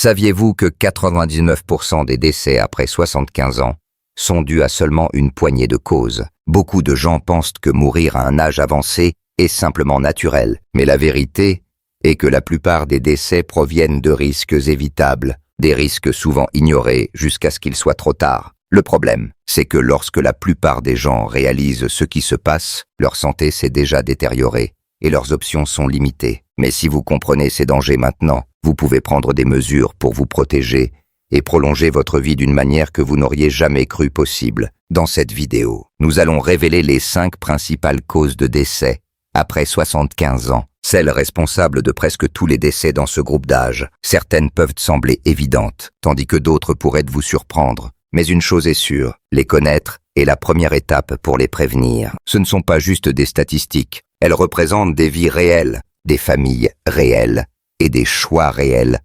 Saviez-vous que 99% des décès après 75 ans sont dus à seulement une poignée de causes? Beaucoup de gens pensent que mourir à un âge avancé est simplement naturel, mais la vérité est que la plupart des décès proviennent de risques évitables, des risques souvent ignorés jusqu'à ce qu'il soit trop tard. Le problème, c'est que lorsque la plupart des gens réalisent ce qui se passe, leur santé s'est déjà détériorée et leurs options sont limitées. Mais si vous comprenez ces dangers maintenant, vous pouvez prendre des mesures pour vous protéger et prolonger votre vie d'une manière que vous n'auriez jamais cru possible. Dans cette vidéo, nous allons révéler les 5 principales causes de décès après 75 ans, celles responsables de presque tous les décès dans ce groupe d'âge. Certaines peuvent sembler évidentes, tandis que d'autres pourraient vous surprendre. Mais une chose est sûre, les connaître est la première étape pour les prévenir. Ce ne sont pas juste des statistiques, elles représentent des vies réelles, des familles réelles et des choix réels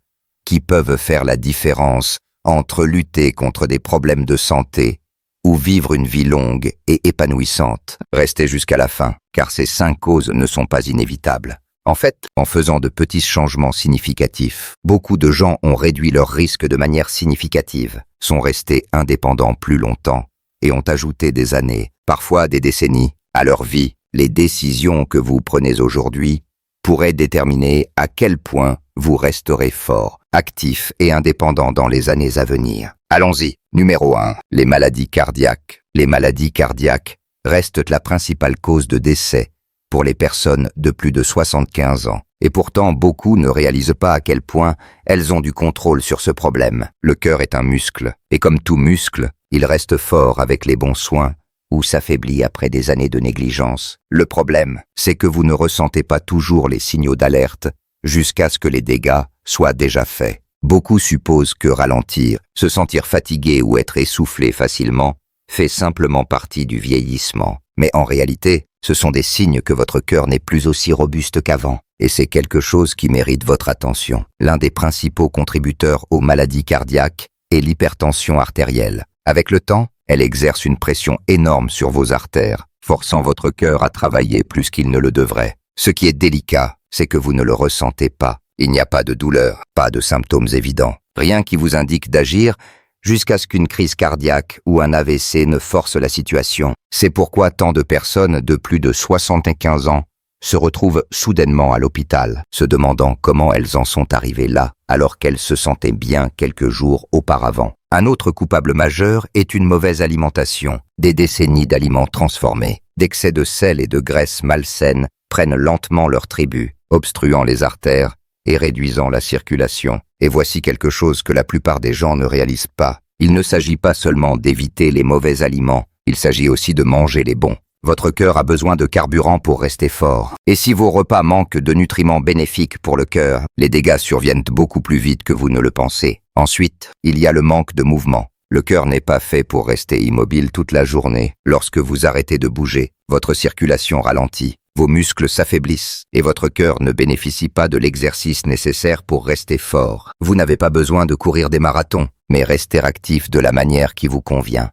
qui peuvent faire la différence entre lutter contre des problèmes de santé ou vivre une vie longue et épanouissante. Restez jusqu'à la fin, car ces 5 causes ne sont pas inévitables. En fait, en faisant de petits changements significatifs, beaucoup de gens ont réduit leur risque de manière significative, sont restés indépendants plus longtemps et ont ajouté des années, parfois des décennies, à leur vie. Les décisions que vous prenez aujourd'hui pourraient déterminer à quel point vous resterez fort, actif et indépendant dans les années à venir. Allons-y. Numéro 1. Les maladies cardiaques. Les maladies cardiaques restent la principale cause de décès pour les personnes de plus de 75 ans. Et pourtant, beaucoup ne réalisent pas à quel point elles ont du contrôle sur ce problème. Le cœur est un muscle, et comme tout muscle, il reste fort avec les bons soins ou s'affaiblit après des années de négligence. Le problème, c'est que vous ne ressentez pas toujours les signaux d'alerte jusqu'à ce que les dégâts soient déjà faits. Beaucoup supposent que ralentir, se sentir fatigué ou être essoufflé facilement fait simplement partie du vieillissement. Mais en réalité, ce sont des signes que votre cœur n'est plus aussi robuste qu'avant. Et c'est quelque chose qui mérite votre attention. L'un des principaux contributeurs aux maladies cardiaques est l'hypertension artérielle. Avec le temps, elle exerce une pression énorme sur vos artères, forçant votre cœur à travailler plus qu'il ne le devrait. Ce qui est délicat, c'est que vous ne le ressentez pas. Il n'y a pas de douleur, pas de symptômes évidents, rien qui vous indique d'agir jusqu'à ce qu'une crise cardiaque ou un AVC ne force la situation. C'est pourquoi tant de personnes de plus de 75 ans se retrouvent soudainement à l'hôpital, se demandant comment elles en sont arrivées là, alors qu'elles se sentaient bien quelques jours auparavant. Un autre coupable majeur est une mauvaise alimentation. Des décennies d'aliments transformés, d'excès de sel et de graisses malsaines prennent lentement leur tribut, obstruant les artères et réduisant la circulation. Et voici quelque chose que la plupart des gens ne réalisent pas. Il ne s'agit pas seulement d'éviter les mauvais aliments, il s'agit aussi de manger les bons. Votre cœur a besoin de carburant pour rester fort. Et si vos repas manquent de nutriments bénéfiques pour le cœur, les dégâts surviennent beaucoup plus vite que vous ne le pensez. Ensuite, il y a le manque de mouvement. Le cœur n'est pas fait pour rester immobile toute la journée. Lorsque vous arrêtez de bouger, votre circulation ralentit, vos muscles s'affaiblissent et votre cœur ne bénéficie pas de l'exercice nécessaire pour rester fort. Vous n'avez pas besoin de courir des marathons, mais rester actif de la manière qui vous convient.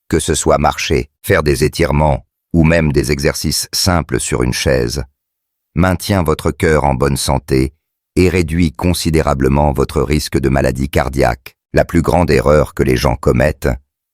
Que ce soit marcher, faire des étirements ou même des exercices simples sur une chaise, maintient votre cœur en bonne santé et réduit considérablement votre risque de maladie cardiaque. La plus grande erreur que les gens commettent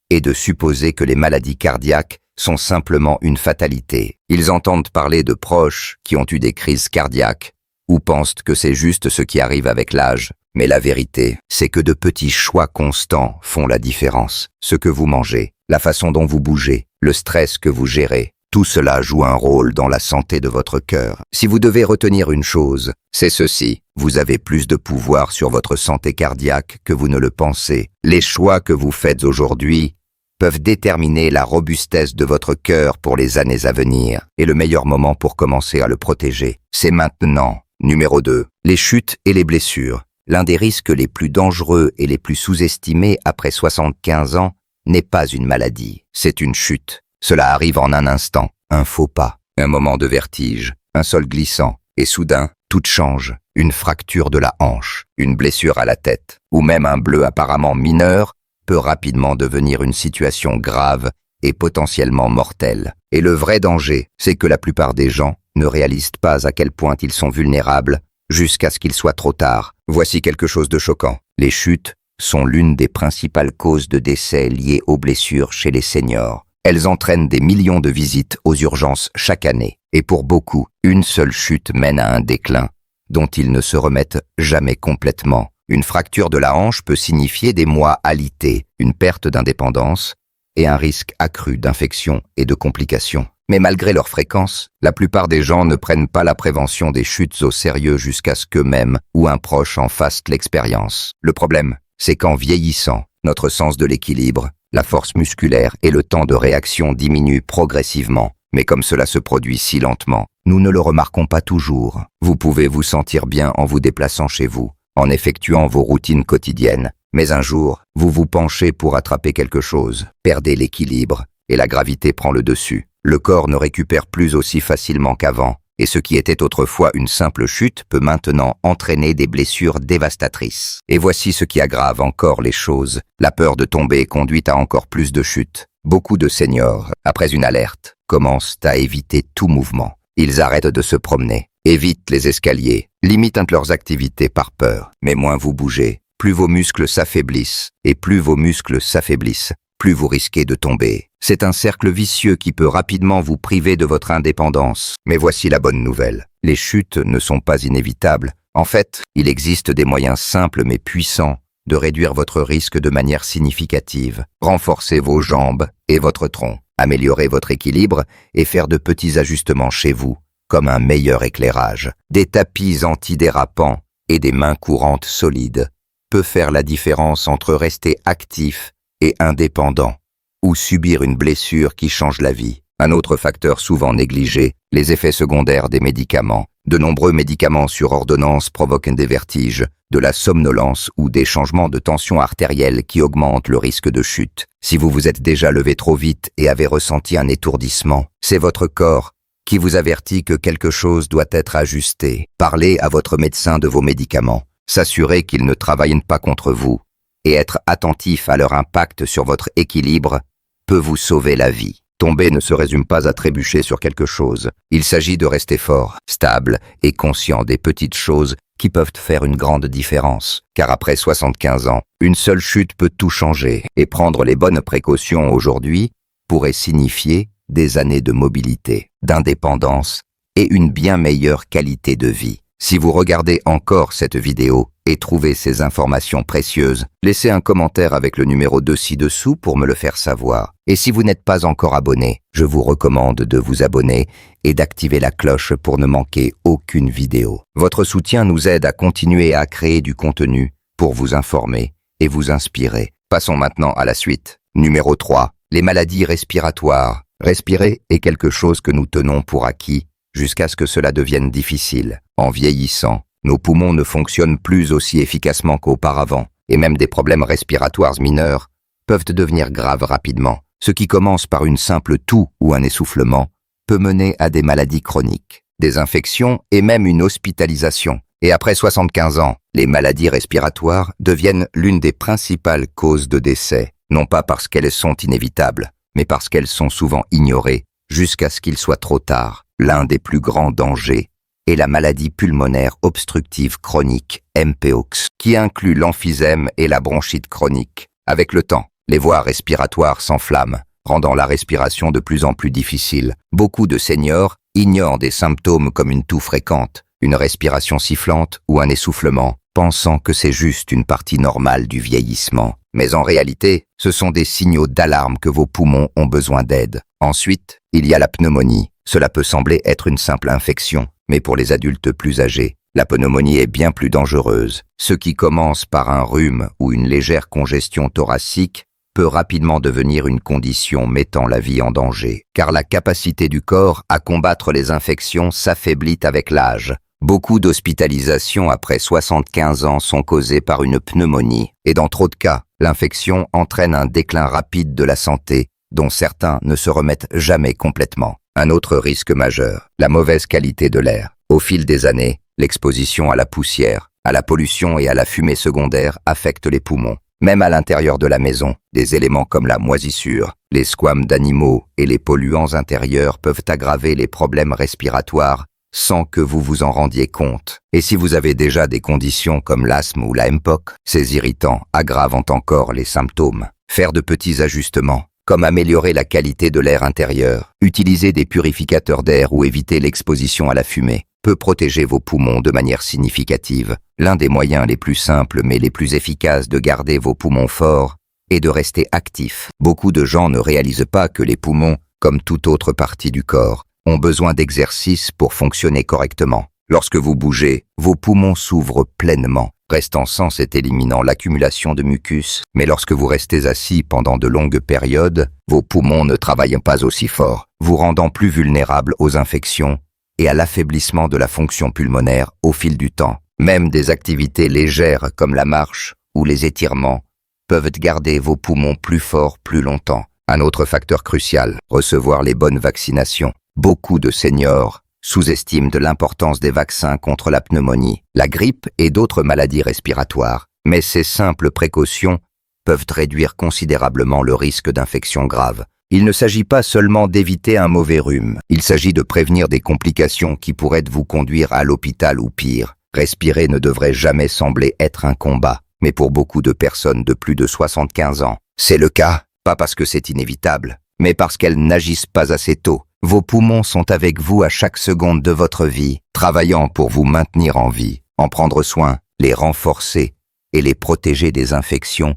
est de supposer que les maladies cardiaques sont simplement une fatalité. Ils entendent parler de proches qui ont eu des crises cardiaques ou pensent que c'est juste ce qui arrive avec l'âge. Mais la vérité, c'est que de petits choix constants font la différence. Ce que vous mangez, la façon dont vous bougez, le stress que vous gérez, tout cela joue un rôle dans la santé de votre cœur. Si vous devez retenir une chose, c'est ceci. Vous avez plus de pouvoir sur votre santé cardiaque que vous ne le pensez. Les choix que vous faites aujourd'hui peuvent déterminer la robustesse de votre cœur pour les années à venir. Et le meilleur moment pour commencer à le protéger, c'est maintenant. Numéro 2. Les chutes et les blessures. L'un des risques les plus dangereux et les plus sous-estimés après 75 ans n'est pas une maladie, c'est une chute. Cela arrive en un instant, un faux pas, un moment de vertige, un sol glissant, et soudain, tout change. Une fracture de la hanche, une blessure à la tête, ou même un bleu apparemment mineur, peut rapidement devenir une situation grave et potentiellement mortelle. Et le vrai danger, c'est que la plupart des gens ne réalisent pas à quel point ils sont vulnérables jusqu'à ce qu'il soit trop tard. Voici quelque chose de choquant. Les chutes sont l'une des principales causes de décès liées aux blessures chez les seniors. Elles entraînent des millions de visites aux urgences chaque année. Et pour beaucoup, une seule chute mène à un déclin dont ils ne se remettent jamais complètement. Une fracture de la hanche peut signifier des mois alités, une perte d'indépendance et un risque accru d'infection et de complications. Mais malgré leur fréquence, la plupart des gens ne prennent pas la prévention des chutes au sérieux jusqu'à ce qu'eux-mêmes ou un proche en fassent l'expérience. Le problème, c'est qu'en vieillissant, notre sens de l'équilibre, la force musculaire et le temps de réaction diminuent progressivement. Mais comme cela se produit si lentement, nous ne le remarquons pas toujours. Vous pouvez vous sentir bien en vous déplaçant chez vous, en effectuant vos routines quotidiennes. Mais un jour, vous vous penchez pour attraper quelque chose, perdez l'équilibre, et la gravité prend le dessus. Le corps ne récupère plus aussi facilement qu'avant, et ce qui était autrefois une simple chute peut maintenant entraîner des blessures dévastatrices. Et voici ce qui aggrave encore les choses. La peur de tomber conduit à encore plus de chutes. Beaucoup de seniors, après une alerte, commencent à éviter tout mouvement. Ils arrêtent de se promener, évitent les escaliers, limitent leurs activités par peur. Mais moins vous bougez, plus vos muscles s'affaiblissent, et plus vos muscles s'affaiblissent, plus vous risquez de tomber. C'est un cercle vicieux qui peut rapidement vous priver de votre indépendance. Mais voici la bonne nouvelle. Les chutes ne sont pas inévitables. En fait, il existe des moyens simples mais puissants de réduire votre risque de manière significative. Renforcez vos jambes et votre tronc. Améliorez votre équilibre et faire de petits ajustements chez vous, comme un meilleur éclairage. Des tapis antidérapants et des mains courantes solides peut faire la différence entre rester actif et indépendant ou subir une blessure qui change la vie. Un autre facteur souvent négligé, les effets secondaires des médicaments. De nombreux médicaments sur ordonnance provoquent des vertiges, de la somnolence ou des changements de tension artérielle qui augmentent le risque de chute. Si vous vous êtes déjà levé trop vite et avez ressenti un étourdissement, c'est votre corps qui vous avertit que quelque chose doit être ajusté. Parlez à votre médecin de vos médicaments. S'assurer qu'ils ne travaillent pas contre vous et être attentif à leur impact sur votre équilibre peut vous sauver la vie. Tomber ne se résume pas à trébucher sur quelque chose. Il s'agit de rester fort, stable et conscient des petites choses qui peuvent faire une grande différence. Car après 75 ans, une seule chute peut tout changer et prendre les bonnes précautions aujourd'hui pourrait signifier des années de mobilité, d'indépendance et une bien meilleure qualité de vie. Si vous regardez encore cette vidéo et trouvez ces informations précieuses, laissez un commentaire avec le numéro 2 ci-dessous pour me le faire savoir. Et si vous n'êtes pas encore abonné, je vous recommande de vous abonner et d'activer la cloche pour ne manquer aucune vidéo. Votre soutien nous aide à continuer à créer du contenu pour vous informer et vous inspirer. Passons maintenant à la suite. Numéro 3. Les maladies respiratoires. Respirer est quelque chose que nous tenons pour acquis jusqu'à ce que cela devienne difficile. En vieillissant, nos poumons ne fonctionnent plus aussi efficacement qu'auparavant, et même des problèmes respiratoires mineurs peuvent devenir graves rapidement. Ce qui commence par une simple toux ou un essoufflement peut mener à des maladies chroniques, des infections et même une hospitalisation. Et après 75 ans, les maladies respiratoires deviennent l'une des principales causes de décès, non pas parce qu'elles sont inévitables, mais parce qu'elles sont souvent ignorées jusqu'à ce qu'il soit trop tard. L'un des plus grands dangers est la maladie pulmonaire obstructive chronique, MPOX, qui inclut l'emphysème et la bronchite chronique. Avec le temps, les voies respiratoires s'enflamment, rendant la respiration de plus en plus difficile. Beaucoup de seniors ignorent des symptômes comme une toux fréquente, une respiration sifflante ou un essoufflement, pensant que c'est juste une partie normale du vieillissement. Mais en réalité, ce sont des signaux d'alarme que vos poumons ont besoin d'aide. Ensuite, il y a la pneumonie. Cela peut sembler être une simple infection, mais pour les adultes plus âgés, la pneumonie est bien plus dangereuse. Ce qui commence par un rhume ou une légère congestion thoracique peut rapidement devenir une condition mettant la vie en danger, car la capacité du corps à combattre les infections s'affaiblit avec l'âge. Beaucoup d'hospitalisations après 75 ans sont causées par une pneumonie, et dans trop de cas, l'infection entraîne un déclin rapide de la santé, dont certains ne se remettent jamais complètement. Un autre risque majeur, la mauvaise qualité de l'air. Au fil des années, l'exposition à la poussière, à la pollution et à la fumée secondaire affecte les poumons. Même à l'intérieur de la maison, des éléments comme la moisissure, les squames d'animaux et les polluants intérieurs peuvent aggraver les problèmes respiratoires sans que vous vous en rendiez compte. Et si vous avez déjà des conditions comme l'asthme ou la MPOC, ces irritants aggravent encore les symptômes. Faire de petits ajustements, comme améliorer la qualité de l'air intérieur, utiliser des purificateurs d'air ou éviter l'exposition à la fumée, peut protéger vos poumons de manière significative. L'un des moyens les plus simples mais les plus efficaces de garder vos poumons forts est de rester actifs. Beaucoup de gens ne réalisent pas que les poumons, comme toute autre partie du corps, ont besoin d'exercice pour fonctionner correctement. Lorsque vous bougez, vos poumons s'ouvrent pleinement, restant sens et éliminant l'accumulation de mucus. Mais lorsque vous restez assis pendant de longues périodes, vos poumons ne travaillent pas aussi fort, vous rendant plus vulnérables aux infections et à l'affaiblissement de la fonction pulmonaire au fil du temps. Même des activités légères comme la marche ou les étirements peuvent garder vos poumons plus forts plus longtemps. Un autre facteur crucial, recevoir les bonnes vaccinations. Beaucoup de seniors sous-estiment de l'importance des vaccins contre la pneumonie, la grippe et d'autres maladies respiratoires. Mais ces simples précautions peuvent réduire considérablement le risque d'infection grave. Il ne s'agit pas seulement d'éviter un mauvais rhume, il s'agit de prévenir des complications qui pourraient vous conduire à l'hôpital ou pire. Respirer ne devrait jamais sembler être un combat, mais pour beaucoup de personnes de plus de 75 ans, c'est le cas, pas parce que c'est inévitable, mais parce qu'elles n'agissent pas assez tôt. Vos poumons sont avec vous à chaque seconde de votre vie, travaillant pour vous maintenir en vie. En prendre soin, les renforcer et les protéger des infections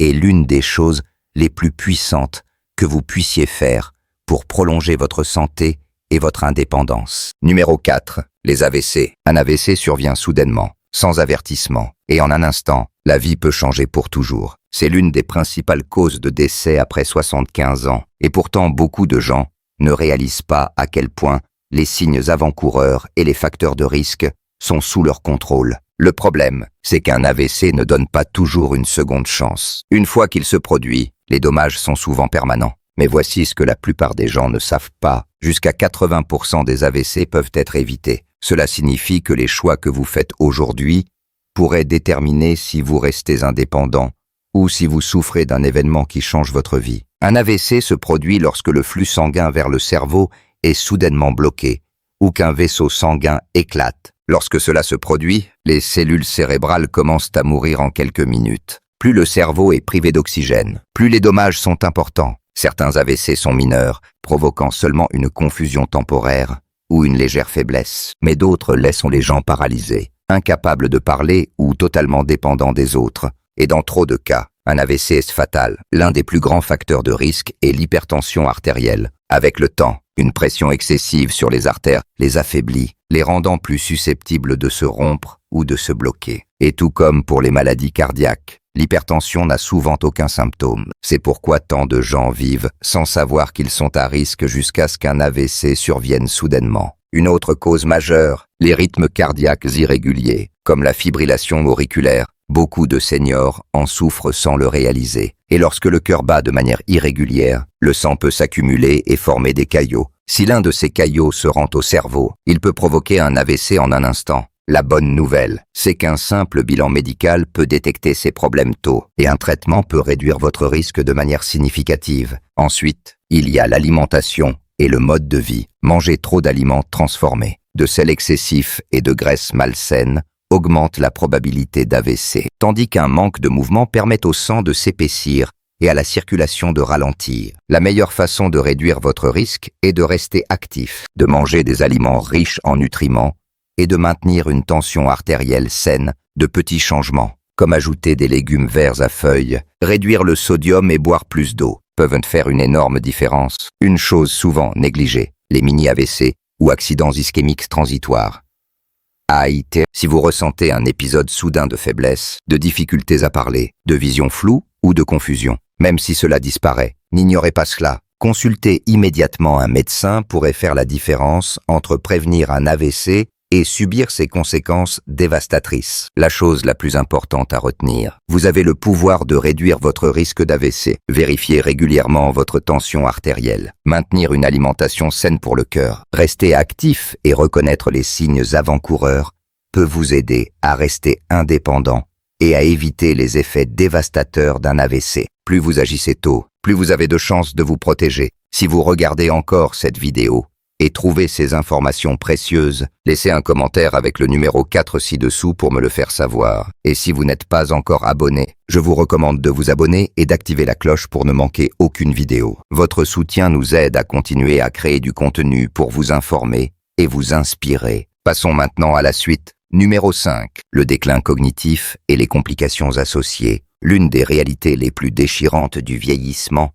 est l'une des choses les plus puissantes que vous puissiez faire pour prolonger votre santé et votre indépendance. Numéro 4. Les AVC. Un AVC survient soudainement, sans avertissement, et en un instant, la vie peut changer pour toujours. C'est l'une des principales causes de décès après 75 ans, et pourtant beaucoup de gens ne réalisent pas à quel point les signes avant-coureurs et les facteurs de risque sont sous leur contrôle. Le problème, c'est qu'un AVC ne donne pas toujours une seconde chance. Une fois qu'il se produit, les dommages sont souvent permanents. Mais voici ce que la plupart des gens ne savent pas. Jusqu'à 80% des AVC peuvent être évités. Cela signifie que les choix que vous faites aujourd'hui pourraient déterminer si vous restez indépendant ou si vous souffrez d'un événement qui change votre vie. Un AVC se produit lorsque le flux sanguin vers le cerveau est soudainement bloqué ou qu'un vaisseau sanguin éclate. Lorsque cela se produit, les cellules cérébrales commencent à mourir en quelques minutes. Plus le cerveau est privé d'oxygène, plus les dommages sont importants. Certains AVC sont mineurs, provoquant seulement une confusion temporaire ou une légère faiblesse, mais d'autres laissent les gens paralysés, incapables de parler ou totalement dépendants des autres. Et dans trop de cas, un AVC est fatal. L'un des plus grands facteurs de risque est l'hypertension artérielle. Avec le temps, une pression excessive sur les artères les affaiblit, les rendant plus susceptibles de se rompre ou de se bloquer. Et tout comme pour les maladies cardiaques, l'hypertension n'a souvent aucun symptôme. C'est pourquoi tant de gens vivent sans savoir qu'ils sont à risque jusqu'à ce qu'un AVC survienne soudainement. Une autre cause majeure, les rythmes cardiaques irréguliers, comme la fibrillation auriculaire. Beaucoup de seniors en souffrent sans le réaliser. Et lorsque le cœur bat de manière irrégulière, le sang peut s'accumuler et former des caillots. Si l'un de ces caillots se rend au cerveau, il peut provoquer un AVC en un instant. La bonne nouvelle, c'est qu'un simple bilan médical peut détecter ces problèmes tôt et un traitement peut réduire votre risque de manière significative. Ensuite, il y a l'alimentation et le mode de vie. Manger trop d'aliments transformés, de sel excessif et de graisses malsaines augmente la probabilité d'AVC, tandis qu'un manque de mouvement permet au sang de s'épaissir et à la circulation de ralentir. La meilleure façon de réduire votre risque est de rester actif, de manger des aliments riches en nutriments et de maintenir une tension artérielle saine. De petits changements, comme ajouter des légumes verts à feuilles, réduire le sodium et boire plus d'eau, peuvent faire une énorme différence. Une chose souvent négligée, les mini-AVC ou accidents ischémiques transitoires. AIT, si vous ressentez un épisode soudain de faiblesse, de difficultés à parler, de vision floue ou de confusion, même si cela disparaît, n'ignorez pas cela. Consulter immédiatement un médecin pourrait faire la différence entre prévenir un AVC et subir ses conséquences dévastatrices. La chose la plus importante à retenir, vous avez le pouvoir de réduire votre risque d'AVC. Vérifiez régulièrement votre tension artérielle, maintenir une alimentation saine pour le cœur, rester actif et reconnaître les signes avant-coureurs peut vous aider à rester indépendant et à éviter les effets dévastateurs d'un AVC. Plus vous agissez tôt, plus vous avez de chances de vous protéger. Si vous regardez encore cette vidéo, et trouvez ces informations précieuses, laissez un commentaire avec le numéro 4 ci-dessous pour me le faire savoir. Et si vous n'êtes pas encore abonné, je vous recommande de vous abonner et d'activer la cloche pour ne manquer aucune vidéo. Votre soutien nous aide à continuer à créer du contenu pour vous informer et vous inspirer. Passons maintenant à la suite. Numéro 5. Le déclin cognitif et les complications associées. L'une des réalités les plus déchirantes du vieillissement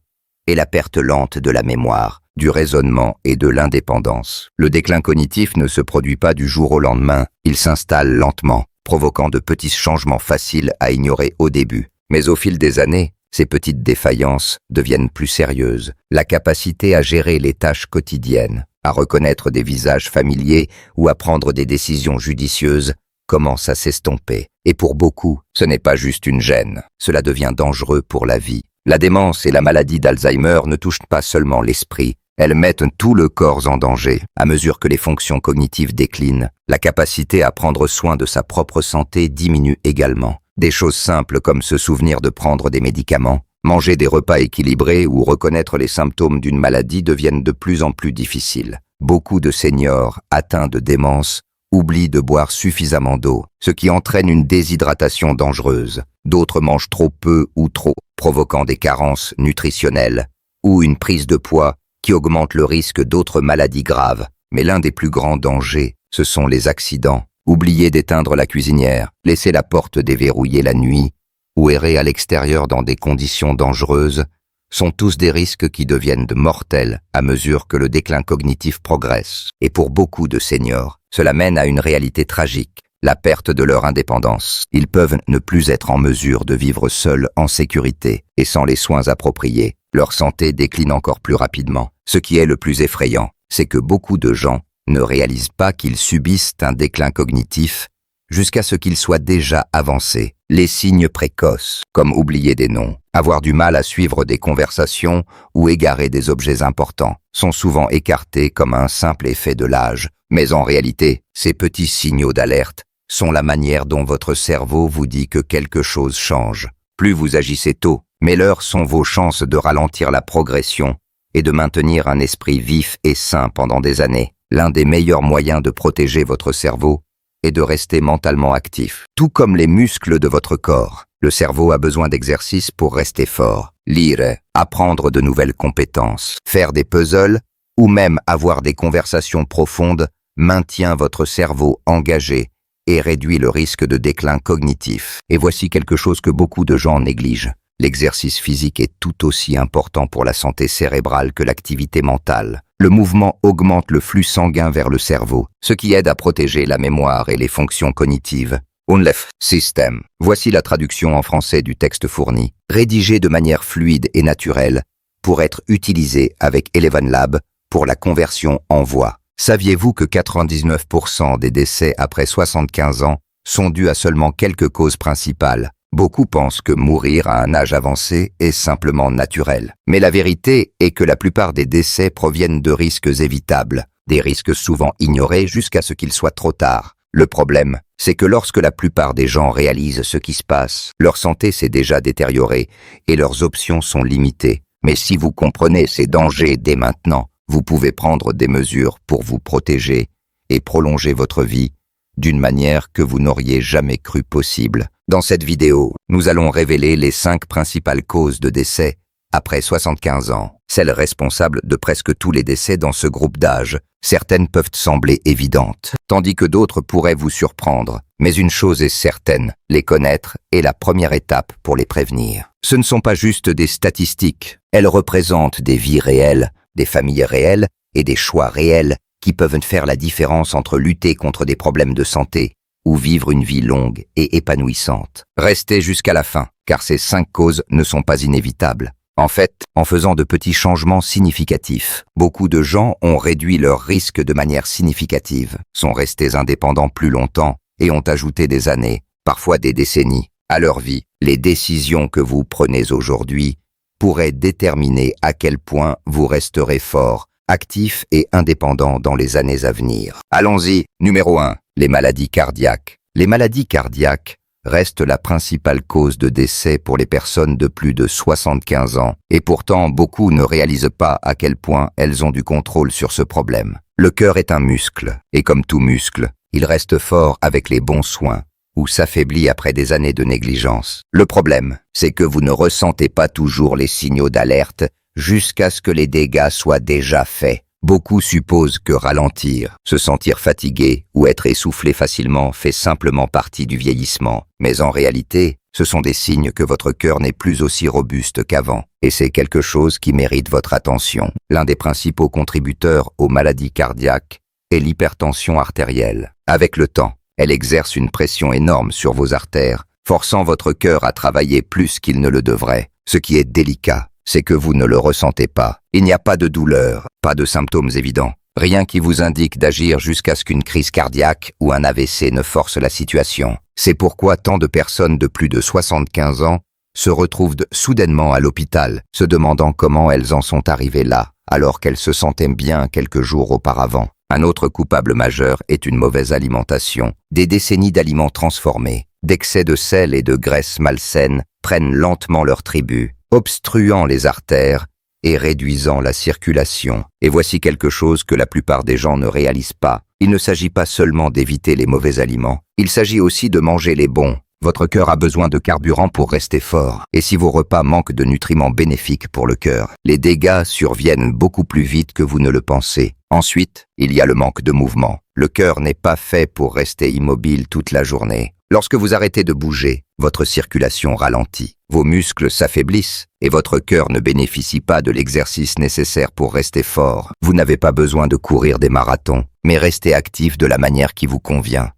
est la perte lente de la mémoire, du raisonnement et de l'indépendance. Le déclin cognitif ne se produit pas du jour au lendemain, il s'installe lentement, provoquant de petits changements faciles à ignorer au début. Mais au fil des années, ces petites défaillances deviennent plus sérieuses. La capacité à gérer les tâches quotidiennes, à reconnaître des visages familiers ou à prendre des décisions judicieuses commence à s'estomper. Et pour beaucoup, ce n'est pas juste une gêne, cela devient dangereux pour la vie. La démence et la maladie d'Alzheimer ne touchent pas seulement l'esprit, elles mettent tout le corps en danger. À mesure que les fonctions cognitives déclinent, la capacité à prendre soin de sa propre santé diminue également. Des choses simples comme se souvenir de prendre des médicaments, manger des repas équilibrés ou reconnaître les symptômes d'une maladie deviennent de plus en plus difficiles. Beaucoup de seniors atteints de démence oublient de boire suffisamment d'eau, ce qui entraîne une déshydratation dangereuse. D'autres mangent trop peu ou trop, provoquant des carences nutritionnelles, ou une prise de poids qui augmente le risque d'autres maladies graves. Mais l'un des plus grands dangers, ce sont les accidents. Oublier d'éteindre la cuisinière, laisser la porte déverrouillée la nuit, ou errer à l'extérieur dans des conditions dangereuses, sont tous des risques qui deviennent mortels à mesure que le déclin cognitif progresse. Et pour beaucoup de seniors, cela mène à une réalité tragique, la perte de leur indépendance. Ils peuvent ne plus être en mesure de vivre seuls en sécurité et sans les soins appropriés. Leur santé décline encore plus rapidement. Ce qui est le plus effrayant, c'est que beaucoup de gens ne réalisent pas qu'ils subissent un déclin cognitif jusqu'à ce qu'il soit déjà avancé. Les signes précoces, comme oublier des noms, avoir du mal à suivre des conversations ou égarer des objets importants, sont souvent écartés comme un simple effet de l'âge. Mais en réalité, ces petits signaux d'alerte sont la manière dont votre cerveau vous dit que quelque chose change. Plus vous agissez tôt, meilleures sont vos chances de ralentir la progression et de maintenir un esprit vif et sain pendant des années. L'un des meilleurs moyens de protéger votre cerveau est de rester mentalement actif. Tout comme les muscles de votre corps, le cerveau a besoin d'exercices pour rester fort. Lire, apprendre de nouvelles compétences, faire des puzzles ou même avoir des conversations profondes maintient votre cerveau engagé et réduit le risque de déclin cognitif. Et voici quelque chose que beaucoup de gens négligent. L'exercice physique est tout aussi important pour la santé cérébrale que l'activité mentale. Le mouvement augmente le flux sanguin vers le cerveau, ce qui aide à protéger la mémoire et les fonctions cognitives. Unlef System. Voici la traduction en français du texte fourni, rédigé de manière fluide et naturelle, pour être utilisé avec ElevenLab pour la conversion en voix. Saviez-vous que 99% des décès après 75 ans sont dus à seulement quelques causes principales? Beaucoup pensent que mourir à un âge avancé est simplement naturel. Mais la vérité est que la plupart des décès proviennent de risques évitables, des risques souvent ignorés jusqu'à ce qu'il soit trop tard. Le problème, c'est que lorsque la plupart des gens réalisent ce qui se passe, leur santé s'est déjà détériorée et leurs options sont limitées. Mais si vous comprenez ces dangers dès maintenant, vous pouvez prendre des mesures pour vous protéger et prolonger votre vie d'une manière que vous n'auriez jamais cru possible. Dans cette vidéo, nous allons révéler les 5 principales causes de décès après 75 ans, celles responsables de presque tous les décès dans ce groupe d'âge. Certaines peuvent sembler évidentes, tandis que d'autres pourraient vous surprendre. Mais une chose est certaine, les connaître est la première étape pour les prévenir. Ce ne sont pas juste des statistiques, elles représentent des vies réelles, des familles réelles et des choix réels qui peuvent faire la différence entre lutter contre des problèmes de santé ou vivre une vie longue et épanouissante. Restez jusqu'à la fin, car ces 5 causes ne sont pas inévitables. En fait, en faisant de petits changements significatifs, beaucoup de gens ont réduit leurs risques de manière significative, sont restés indépendants plus longtemps et ont ajouté des années, parfois des décennies, à leur vie. Les décisions que vous prenez aujourd'hui pourraient déterminer à quel point vous resterez fort, actif et indépendant dans les années à venir. Allons-y, numéro 1, les maladies cardiaques. Les maladies cardiaques reste la principale cause de décès pour les personnes de plus de 75 ans, et pourtant beaucoup ne réalisent pas à quel point elles ont du contrôle sur ce problème. Le cœur est un muscle, et comme tout muscle, il reste fort avec les bons soins, ou s'affaiblit après des années de négligence. Le problème, c'est que vous ne ressentez pas toujours les signaux d'alerte jusqu'à ce que les dégâts soient déjà faits. Beaucoup supposent que ralentir, se sentir fatigué ou être essoufflé facilement fait simplement partie du vieillissement. Mais en réalité, ce sont des signes que votre cœur n'est plus aussi robuste qu'avant. Et c'est quelque chose qui mérite votre attention. L'un des principaux contributeurs aux maladies cardiaques est l'hypertension artérielle. Avec le temps, elle exerce une pression énorme sur vos artères, forçant votre cœur à travailler plus qu'il ne le devrait. Ce qui est délicat, c'est que vous ne le ressentez pas. Il n'y a pas de douleur, pas de symptômes évidents, rien qui vous indique d'agir jusqu'à ce qu'une crise cardiaque ou un AVC ne force la situation. C'est pourquoi tant de personnes de plus de 75 ans se retrouvent soudainement à l'hôpital, se demandant comment elles en sont arrivées là, alors qu'elles se sentaient bien quelques jours auparavant. Un autre coupable majeur est une mauvaise alimentation. Des décennies d'aliments transformés, d'excès de sel et de graisses malsaines prennent lentement leur tribut, obstruant les artères et réduisant la circulation. Et voici quelque chose que la plupart des gens ne réalisent pas. Il ne s'agit pas seulement d'éviter les mauvais aliments, il s'agit aussi de manger les bons. Votre cœur a besoin de carburant pour rester fort. Et si vos repas manquent de nutriments bénéfiques pour le cœur, les dégâts surviennent beaucoup plus vite que vous ne le pensez. Ensuite, il y a le manque de mouvement. Le cœur n'est pas fait pour rester immobile toute la journée. Lorsque vous arrêtez de bouger, votre circulation ralentit, vos muscles s'affaiblissent et votre cœur ne bénéficie pas de l'exercice nécessaire pour rester fort. Vous n'avez pas besoin de courir des marathons, mais restez actif de la manière qui vous convient.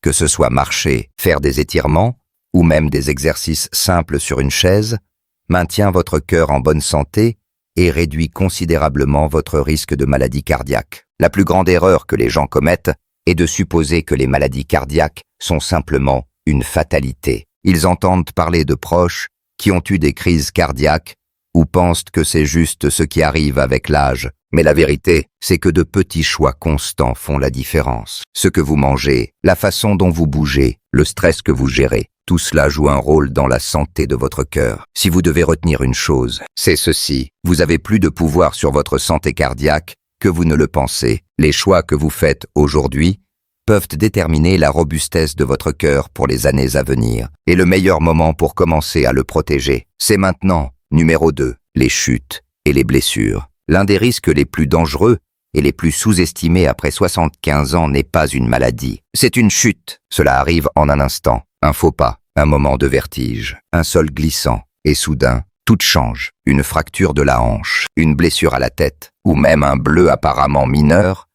Que ce soit marcher, faire des étirements ou même des exercices simples sur une chaise, maintient votre cœur en bonne santé et réduit considérablement votre risque de maladie cardiaque. La plus grande erreur que les gens commettent est de supposer que les maladies cardiaques sont simplement une fatalité. Ils entendent parler de proches qui ont eu des crises cardiaques ou pensent que c'est juste ce qui arrive avec l'âge. Mais la vérité, c'est que de petits choix constants font la différence. Ce que vous mangez, la façon dont vous bougez, le stress que vous gérez, tout cela joue un rôle dans la santé de votre cœur. Si vous devez retenir une chose, c'est ceci. Vous avez plus de pouvoir sur votre santé cardiaque que vous ne le pensez. Les choix que vous faites aujourd'hui peuvent déterminer la robustesse de votre cœur pour les années à venir. Et le meilleur moment pour commencer à le protéger, c'est maintenant. Numéro 2. Les chutes et les blessures. L'un des risques les plus dangereux et les plus sous-estimés après 75 ans n'est pas une maladie. C'est une chute. Cela arrive en un instant. Un faux pas, un moment de vertige, un sol glissant, et soudain, tout change. Une fracture de la hanche, une blessure à la tête, ou même un bleu apparemment mineur,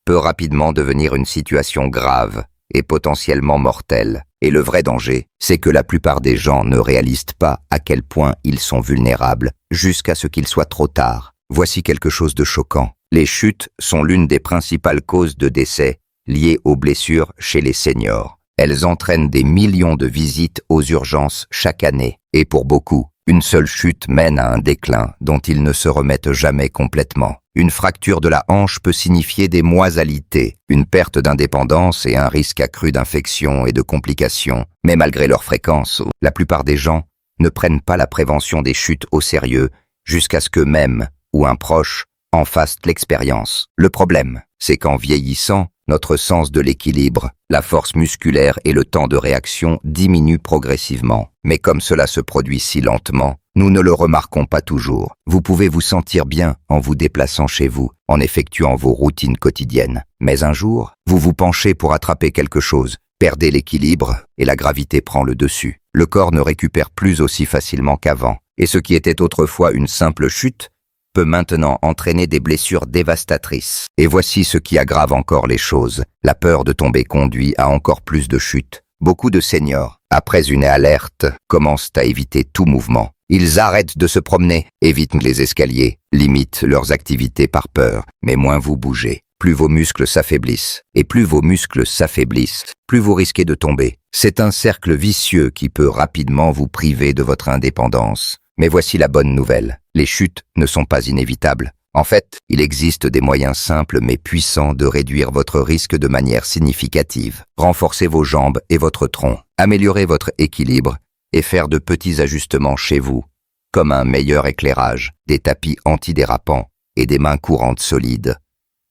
peut rapidement devenir une situation grave et potentiellement mortelle. Et le vrai danger, c'est que la plupart des gens ne réalisent pas à quel point ils sont vulnérables, jusqu'à ce qu'il soit trop tard. Voici quelque chose de choquant. Les chutes sont l'une des principales causes de décès liées aux blessures chez les seniors. Elles entraînent des millions de visites aux urgences chaque année. Et pour beaucoup, une seule chute mène à un déclin dont ils ne se remettent jamais complètement. Une fracture de la hanche peut signifier des mois alités, une perte d'indépendance et un risque accru d'infection et de complications. Mais malgré leur fréquence, la plupart des gens ne prennent pas la prévention des chutes au sérieux jusqu'à ce qu'eux-mêmes ou un proche en fassent l'expérience. Le problème, c'est qu'en vieillissant, notre sens de l'équilibre, la force musculaire et le temps de réaction diminuent progressivement. Mais comme cela se produit si lentement, nous ne le remarquons pas toujours. Vous pouvez vous sentir bien en vous déplaçant chez vous, en effectuant vos routines quotidiennes. Mais un jour, vous vous penchez pour attraper quelque chose, perdez l'équilibre et la gravité prend le dessus. Le corps ne récupère plus aussi facilement qu'avant. Et ce qui était autrefois une simple chute peut maintenant entraîner des blessures dévastatrices. Et voici ce qui aggrave encore les choses. La peur de tomber conduit à encore plus de chutes. Beaucoup de seniors, après une alerte, commencent à éviter tout mouvement. Ils arrêtent de se promener, évitent les escaliers, limitent leurs activités par peur. Mais moins vous bougez, plus vos muscles s'affaiblissent. Et plus vos muscles s'affaiblissent, plus vous risquez de tomber. C'est un cercle vicieux qui peut rapidement vous priver de votre indépendance. Mais voici la bonne nouvelle. Les chutes ne sont pas inévitables. En fait, il existe des moyens simples mais puissants de réduire votre risque de manière significative. Renforcez vos jambes et votre tronc, améliorez votre équilibre et faire de petits ajustements chez vous, comme un meilleur éclairage, des tapis antidérapants et des mains courantes solides,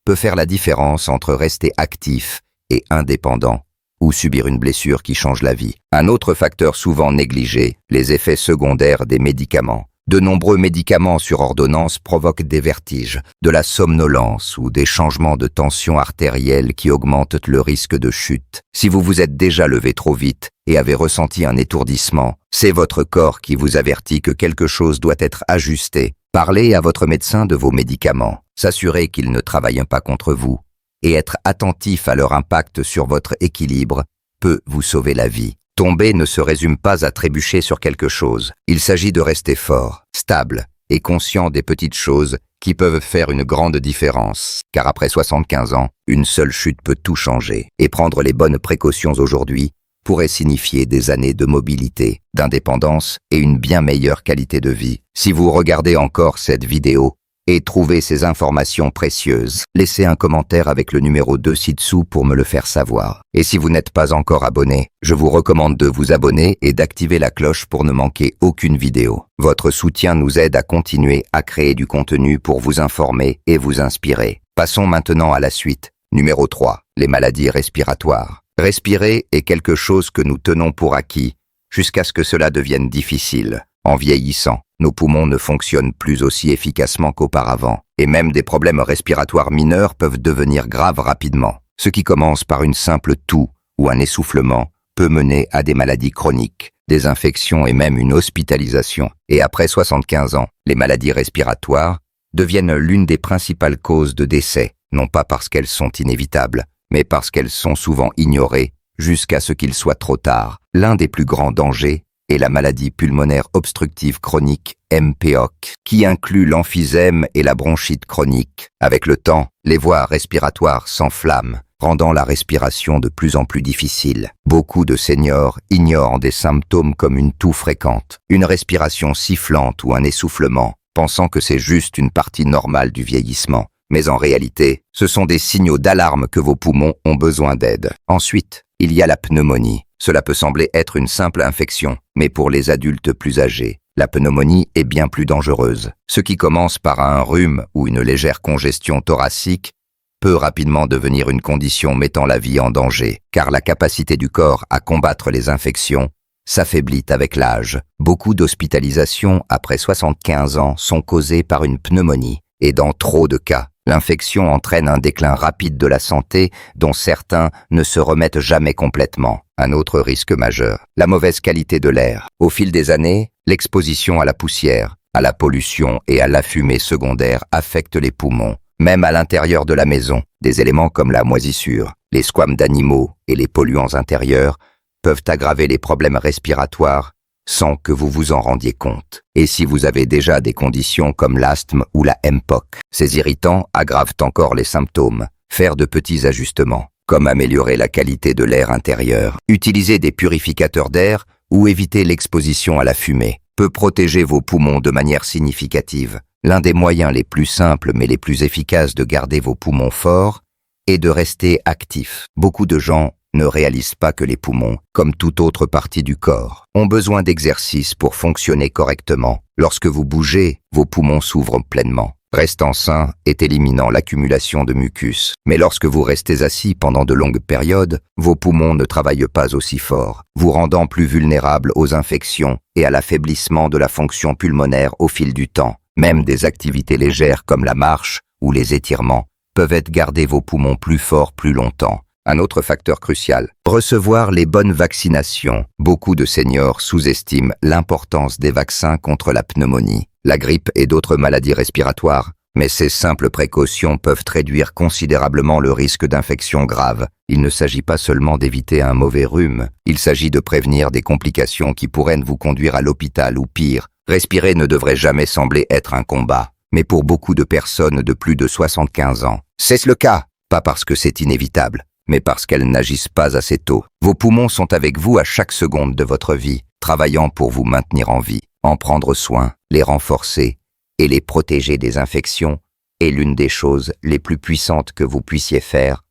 peut faire la différence entre rester actif et indépendant ou subir une blessure qui change la vie. Un autre facteur souvent négligé, les effets secondaires des médicaments. De nombreux médicaments sur ordonnance provoquent des vertiges, de la somnolence ou des changements de tension artérielle qui augmentent le risque de chute. Si vous vous êtes déjà levé trop vite et avez ressenti un étourdissement, c'est votre corps qui vous avertit que quelque chose doit être ajusté. Parlez à votre médecin de vos médicaments, s'assurer qu'ils ne travaillent pas contre vous et être attentif à leur impact sur votre équilibre peut vous sauver la vie. Tomber ne se résume pas à trébucher sur quelque chose. Il s'agit de rester fort, stable et conscient des petites choses qui peuvent faire une grande différence. Car après 75 ans, une seule chute peut tout changer. Et prendre les bonnes précautions aujourd'hui pourrait signifier des années de mobilité, d'indépendance et une bien meilleure qualité de vie. Si vous regardez encore cette vidéo et trouvez ces informations précieuses, laissez un commentaire avec le numéro 2 ci-dessous pour me le faire savoir. Et si vous n'êtes pas encore abonné, je vous recommande de vous abonner et d'activer la cloche pour ne manquer aucune vidéo. Votre soutien nous aide à continuer à créer du contenu pour vous informer et vous inspirer. Passons maintenant à la suite. Numéro 3. Les maladies respiratoires. Respirer est quelque chose que nous tenons pour acquis, jusqu'à ce que cela devienne difficile. En vieillissant, nos poumons ne fonctionnent plus aussi efficacement qu'auparavant, et même des problèmes respiratoires mineurs peuvent devenir graves rapidement. Ce qui commence par une simple toux ou un essoufflement peut mener à des maladies chroniques, des infections et même une hospitalisation. Et après 75 ans, les maladies respiratoires deviennent l'une des principales causes de décès, non pas parce qu'elles sont inévitables, mais parce qu'elles sont souvent ignorées jusqu'à ce qu'il soit trop tard. L'un des plus grands dangers est la maladie pulmonaire obstructive chronique, MPOC, qui inclut l'emphysème et la bronchite chronique. Avec le temps, les voies respiratoires s'enflamment, rendant la respiration de plus en plus difficile. Beaucoup de seniors ignorent des symptômes comme une toux fréquente, une respiration sifflante ou un essoufflement, pensant que c'est juste une partie normale du vieillissement. Mais en réalité, ce sont des signaux d'alarme que vos poumons ont besoin d'aide. Ensuite, il y a la pneumonie. Cela peut sembler être une simple infection, mais pour les adultes plus âgés, la pneumonie est bien plus dangereuse. Ce qui commence par un rhume ou une légère congestion thoracique peut rapidement devenir une condition mettant la vie en danger, car la capacité du corps à combattre les infections s'affaiblit avec l'âge. Beaucoup d'hospitalisations après 75 ans sont causées par une pneumonie, et dans trop de cas, l'infection entraîne un déclin rapide de la santé dont certains ne se remettent jamais complètement. Un autre risque majeur, la mauvaise qualité de l'air. Au fil des années, l'exposition à la poussière, à la pollution et à la fumée secondaire affecte les poumons. Même à l'intérieur de la maison, des éléments comme la moisissure, les squames d'animaux et les polluants intérieurs peuvent aggraver les problèmes respiratoires sans que vous vous en rendiez compte. Et si vous avez déjà des conditions comme l'asthme ou la MPOC, ces irritants aggravent encore les symptômes. Faire de petits ajustements, comme améliorer la qualité de l'air intérieur, utiliser des purificateurs d'air ou éviter l'exposition à la fumée, peut protéger vos poumons de manière significative. L'un des moyens les plus simples mais les plus efficaces de garder vos poumons forts est de rester actif. Beaucoup de gens ne réalisent pas que les poumons, comme toute autre partie du corps, ont besoin d'exercice pour fonctionner correctement. Lorsque vous bougez, vos poumons s'ouvrent pleinement, restant sains et éliminant l'accumulation de mucus. Mais lorsque vous restez assis pendant de longues périodes, vos poumons ne travaillent pas aussi fort, vous rendant plus vulnérables aux infections et à l'affaiblissement de la fonction pulmonaire au fil du temps. Même des activités légères comme la marche ou les étirements peuvent aider à garder vos poumons plus forts plus longtemps. Un autre facteur crucial, recevoir les bonnes vaccinations. Beaucoup de seniors sous-estiment l'importance des vaccins contre la pneumonie, la grippe et d'autres maladies respiratoires, mais ces simples précautions peuvent réduire considérablement le risque d'infection grave. Il ne s'agit pas seulement d'éviter un mauvais rhume, il s'agit de prévenir des complications qui pourraient vous conduire à l'hôpital ou pire. Respirer ne devrait jamais sembler être un combat, mais pour beaucoup de personnes de plus de 75 ans, c'est le cas, pas parce que c'est inévitable, mais parce qu'elles n'agissent pas assez tôt. Vos poumons sont avec vous à chaque seconde de votre vie, travaillant pour vous maintenir en vie, en prendre soin, les renforcer et les protéger des infections est l'une des choses les plus puissantes que vous puissiez faire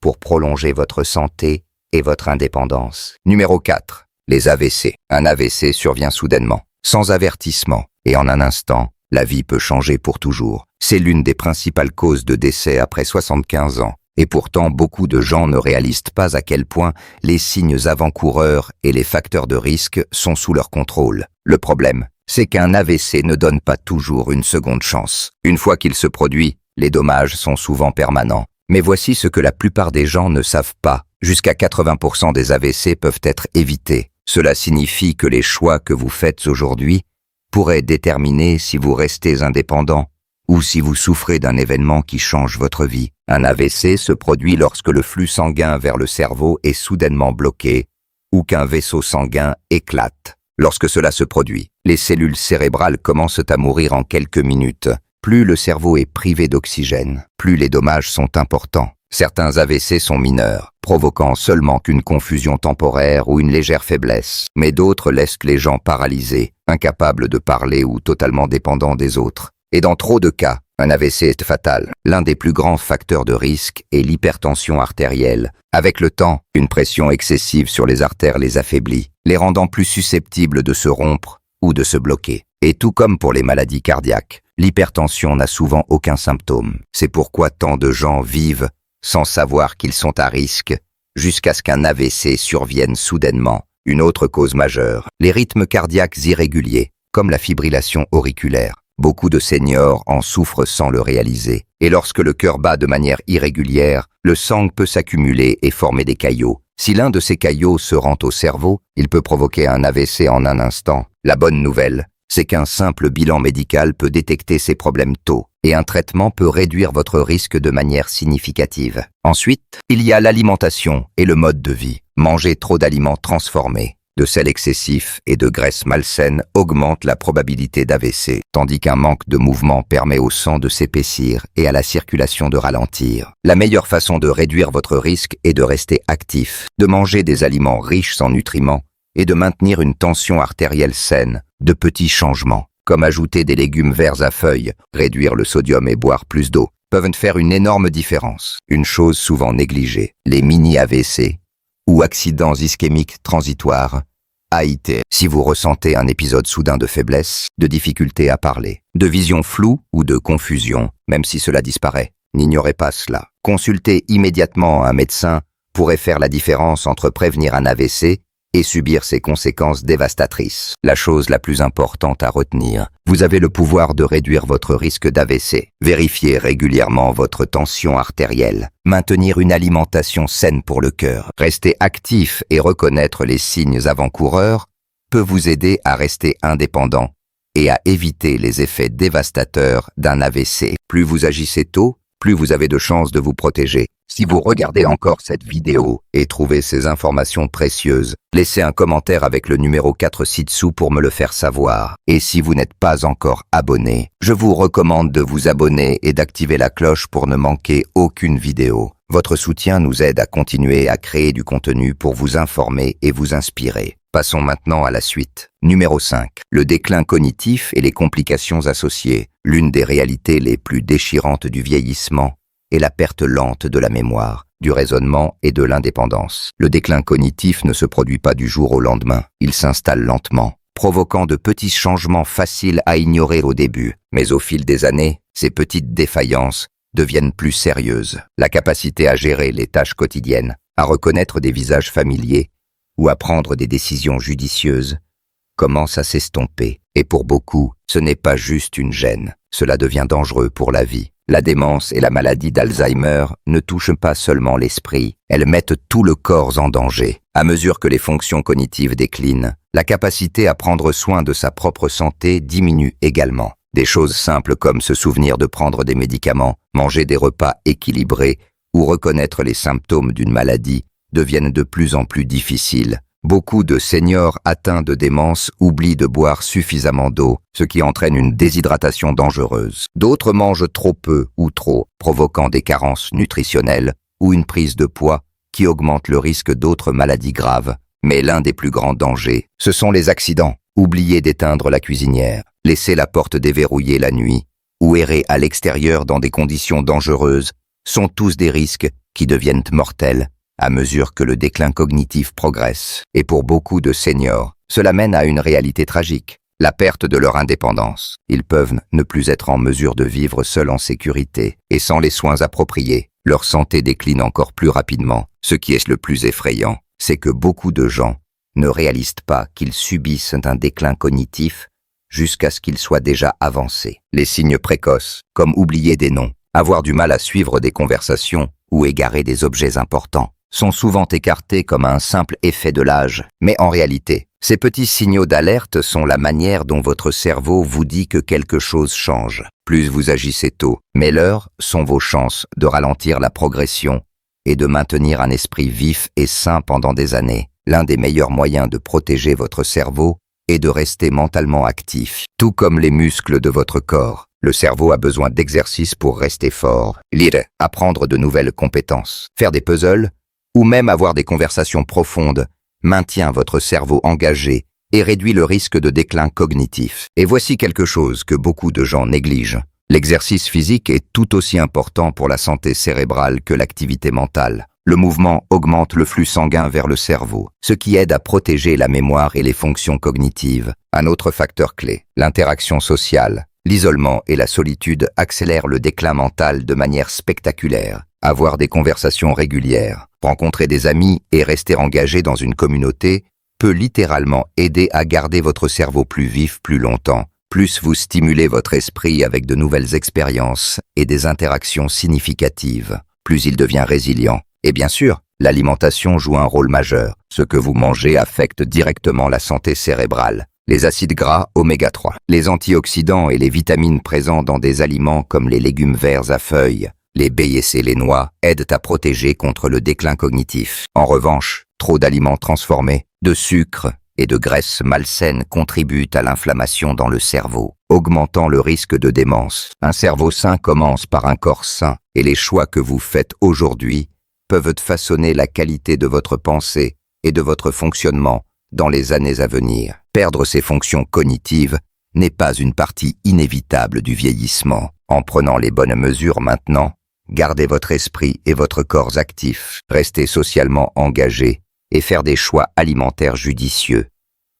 pour prolonger votre santé et votre indépendance. Numéro 4. Les AVC. Un AVC survient soudainement, sans avertissement, et en un instant, la vie peut changer pour toujours. C'est l'une des principales causes de décès après 75 ans. Et pourtant, beaucoup de gens ne réalisent pas à quel point les signes avant-coureurs et les facteurs de risque sont sous leur contrôle. Le problème, c'est qu'un AVC ne donne pas toujours une seconde chance. Une fois qu'il se produit, les dommages sont souvent permanents. Mais voici ce que la plupart des gens ne savent pas. Jusqu'à 80% des AVC peuvent être évités. Cela signifie que les choix que vous faites aujourd'hui pourraient déterminer si vous restez indépendant ou si vous souffrez d'un événement qui change votre vie. Un AVC se produit lorsque le flux sanguin vers le cerveau est soudainement bloqué ou qu'un vaisseau sanguin éclate. Lorsque cela se produit, les cellules cérébrales commencent à mourir en quelques minutes. Plus le cerveau est privé d'oxygène, plus les dommages sont importants. Certains AVC sont mineurs, provoquant seulement qu'une confusion temporaire ou une légère faiblesse, mais d'autres laissent les gens paralysés, incapables de parler ou totalement dépendants des autres. Et dans trop de cas, un AVC est fatal. L'un des plus grands facteurs de risque est l'hypertension artérielle. Avec le temps, une pression excessive sur les artères les affaiblit, les rendant plus susceptibles de se rompre ou de se bloquer. Et tout comme pour les maladies cardiaques, l'hypertension n'a souvent aucun symptôme. C'est pourquoi tant de gens vivent sans savoir qu'ils sont à risque, jusqu'à ce qu'un AVC survienne soudainement. Une autre cause majeure, les rythmes cardiaques irréguliers, comme la fibrillation auriculaire. Beaucoup de seniors en souffrent sans le réaliser. Et lorsque le cœur bat de manière irrégulière, le sang peut s'accumuler et former des caillots. Si l'un de ces caillots se rend au cerveau, il peut provoquer un AVC en un instant. La bonne nouvelle, c'est qu'un simple bilan médical peut détecter ces problèmes tôt, et un traitement peut réduire votre risque de manière significative. Ensuite, il y a l'alimentation et le mode de vie. Manger trop d'aliments transformés, de sel excessif et de graisse malsaine augmente la probabilité d'AVC, tandis qu'un manque de mouvement permet au sang de s'épaissir et à la circulation de ralentir. La meilleure façon de réduire votre risque est de rester actif, de manger des aliments riches en nutriments et de maintenir une tension artérielle saine. De petits changements, comme ajouter des légumes verts à feuilles, réduire le sodium et boire plus d'eau, peuvent faire une énorme différence. Une chose souvent négligée, les mini-AVC, ou accidents ischémiques transitoires, AIT. Si vous ressentez un épisode soudain de faiblesse, de difficulté à parler, de vision floue ou de confusion, même si cela disparaît, n'ignorez pas cela. Consulter immédiatement un médecin pourrait faire la différence entre prévenir un AVC et subir ses conséquences dévastatrices. La chose la plus importante à retenir, vous avez le pouvoir de réduire votre risque d'AVC. Vérifiez régulièrement votre tension artérielle. Maintenir une alimentation saine pour le cœur. Rester actif et reconnaître les signes avant-coureurs peut vous aider à rester indépendant et à éviter les effets dévastateurs d'un AVC. Plus vous agissez tôt, plus vous avez de chances de vous protéger. Si vous regardez encore cette vidéo et trouvez ces informations précieuses, laissez un commentaire avec le numéro 4 ci-dessous pour me le faire savoir. Et si vous n'êtes pas encore abonné, je vous recommande de vous abonner et d'activer la cloche pour ne manquer aucune vidéo. Votre soutien nous aide à continuer à créer du contenu pour vous informer et vous inspirer. Passons maintenant à la suite. Numéro 5. Le déclin cognitif et les complications associées. L'une des réalités les plus déchirantes du vieillissement est la perte lente de la mémoire, du raisonnement et de l'indépendance. Le déclin cognitif ne se produit pas du jour au lendemain. Il s'installe lentement, provoquant de petits changements faciles à ignorer au début. Mais au fil des années, ces petites défaillances deviennent plus sérieuses. La capacité à gérer les tâches quotidiennes, à reconnaître des visages familiers ou à prendre des décisions judicieuses commence à s'estomper. Et pour beaucoup, ce n'est pas juste une gêne. Cela devient dangereux pour la vie. La démence et la maladie d'Alzheimer ne touchent pas seulement l'esprit, elles mettent tout le corps en danger. À mesure que les fonctions cognitives déclinent, la capacité à prendre soin de sa propre santé diminue également. Des choses simples comme se souvenir de prendre des médicaments, manger des repas équilibrés ou reconnaître les symptômes d'une maladie deviennent de plus en plus difficiles. Beaucoup de seniors atteints de démence oublient de boire suffisamment d'eau, ce qui entraîne une déshydratation dangereuse. D'autres mangent trop peu ou trop, provoquant des carences nutritionnelles ou une prise de poids qui augmente le risque d'autres maladies graves. Mais l'un des plus grands dangers, ce sont les accidents. Oubliez d'éteindre la cuisinière, laissez la porte déverrouillée la nuit ou errer à l'extérieur dans des conditions dangereuses sont tous des risques qui deviennent mortels à mesure que le déclin cognitif progresse. Et pour beaucoup de seniors, cela mène à une réalité tragique, la perte de leur indépendance. Ils peuvent ne plus être en mesure de vivre seuls en sécurité et sans les soins appropriés. Leur santé décline encore plus rapidement. Ce qui est le plus effrayant, c'est que beaucoup de gens ne réalisent pas qu'ils subissent un déclin cognitif jusqu'à ce qu'il soit déjà avancé. Les signes précoces, comme oublier des noms, avoir du mal à suivre des conversations ou égarer des objets importants, sont souvent écartés comme un simple effet de l'âge. Mais en réalité, ces petits signaux d'alerte sont la manière dont votre cerveau vous dit que quelque chose change. Plus vous agissez tôt, meilleures sont vos chances de ralentir la progression et de maintenir un esprit vif et sain pendant des années. L'un des meilleurs moyens de protéger votre cerveau est de rester mentalement actif. Tout comme les muscles de votre corps, le cerveau a besoin d'exercices pour rester fort. Lire, apprendre de nouvelles compétences, faire des puzzles, ou même avoir des conversations profondes, maintient votre cerveau engagé et réduit le risque de déclin cognitif. Et voici quelque chose que beaucoup de gens négligent. L'exercice physique est tout aussi important pour la santé cérébrale que l'activité mentale. Le mouvement augmente le flux sanguin vers le cerveau, ce qui aide à protéger la mémoire et les fonctions cognitives. Un autre facteur clé, l'interaction sociale. L'isolement et la solitude accélèrent le déclin mental de manière spectaculaire. Avoir des conversations régulières, rencontrer des amis et rester engagé dans une communauté peut littéralement aider à garder votre cerveau plus vif plus longtemps. Plus vous stimulez votre esprit avec de nouvelles expériences et des interactions significatives, plus il devient résilient. Et bien sûr, l'alimentation joue un rôle majeur. Ce que vous mangez affecte directement la santé cérébrale. Les acides gras oméga 3, les antioxydants et les vitamines présents dans des aliments comme les légumes verts à feuilles, les baies et les noix aident à protéger contre le déclin cognitif. En revanche, trop d'aliments transformés, de sucre et de graisses malsaines contribuent à l'inflammation dans le cerveau, augmentant le risque de démence. Un cerveau sain commence par un corps sain, et les choix que vous faites aujourd'hui peuvent façonner la qualité de votre pensée et de votre fonctionnement dans les années à venir. Perdre ses fonctions cognitives n'est pas une partie inévitable du vieillissement. En prenant les bonnes mesures maintenant, gardez votre esprit et votre corps actifs, restez socialement engagés et faire des choix alimentaires judicieux.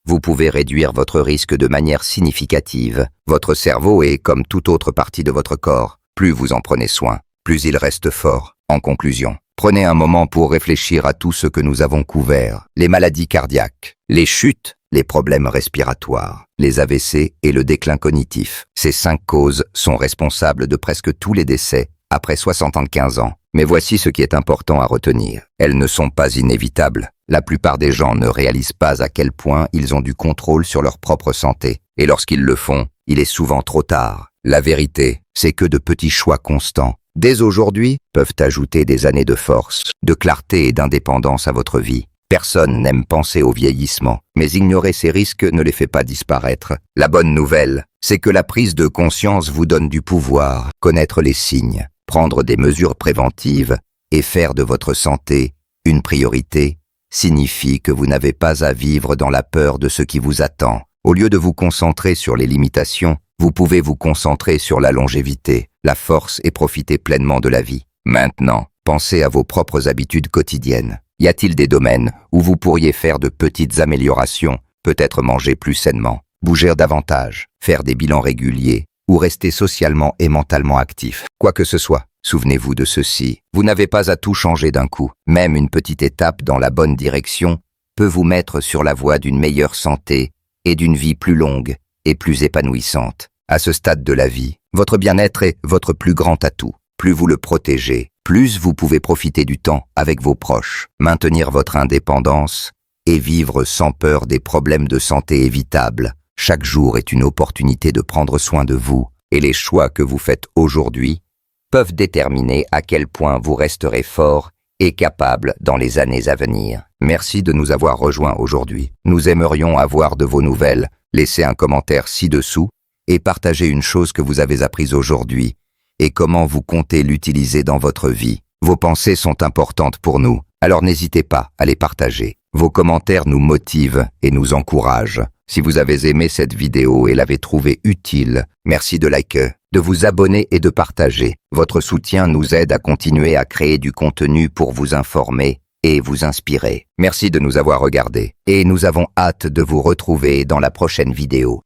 Vous pouvez réduire votre risque de manière significative. Votre cerveau est comme toute autre partie de votre corps. Plus vous en prenez soin, plus il reste fort. En conclusion, prenez un moment pour réfléchir à tout ce que nous avons couvert. Les maladies cardiaques, les chutes, les problèmes respiratoires, les AVC et le déclin cognitif. Ces 5 causes sont responsables de presque tous les décès après 75 ans. Mais voici ce qui est important à retenir. Elles ne sont pas inévitables. La plupart des gens ne réalisent pas à quel point ils ont du contrôle sur leur propre santé. Et lorsqu'ils le font, il est souvent trop tard. La vérité, c'est que de petits choix constants, dès aujourd'hui, peuvent ajouter des années de force, de clarté et d'indépendance à votre vie. Personne n'aime penser au vieillissement, mais ignorer ces risques ne les fait pas disparaître. La bonne nouvelle, c'est que la prise de conscience vous donne du pouvoir, connaître les signes, prendre des mesures préventives et faire de votre santé une priorité signifie que vous n'avez pas à vivre dans la peur de ce qui vous attend. Au lieu de vous concentrer sur les limitations, vous pouvez vous concentrer sur la longévité, la force et profiter pleinement de la vie. Maintenant, pensez à vos propres habitudes quotidiennes. Y a-t-il des domaines où vous pourriez faire de petites améliorations, peut-être manger plus sainement, bouger davantage, faire des bilans réguliers ou rester socialement et mentalement actif? Quoi que ce soit, souvenez-vous de ceci. Vous n'avez pas à tout changer d'un coup. Même une petite étape dans la bonne direction peut vous mettre sur la voie d'une meilleure santé et d'une vie plus longue et plus épanouissante. À ce stade de la vie, votre bien-être est votre plus grand atout. Plus vous le protégez, plus vous pouvez profiter du temps avec vos proches, maintenir votre indépendance et vivre sans peur des problèmes de santé évitables. Chaque jour est une opportunité de prendre soin de vous et les choix que vous faites aujourd'hui peuvent déterminer à quel point vous resterez fort et capable dans les années à venir. Merci de nous avoir rejoints aujourd'hui. Nous aimerions avoir de vos nouvelles. Laissez un commentaire ci-dessous et partagez une chose que vous avez apprise aujourd'hui et comment vous comptez l'utiliser dans votre vie. Vos pensées sont importantes pour nous, alors n'hésitez pas à les partager. Vos commentaires nous motivent et nous encouragent. Si vous avez aimé cette vidéo et l'avez trouvée utile, merci de liker, de vous abonner et de partager. Votre soutien nous aide à continuer à créer du contenu pour vous informer et vous inspirer. Merci de nous avoir regardés et nous avons hâte de vous retrouver dans la prochaine vidéo.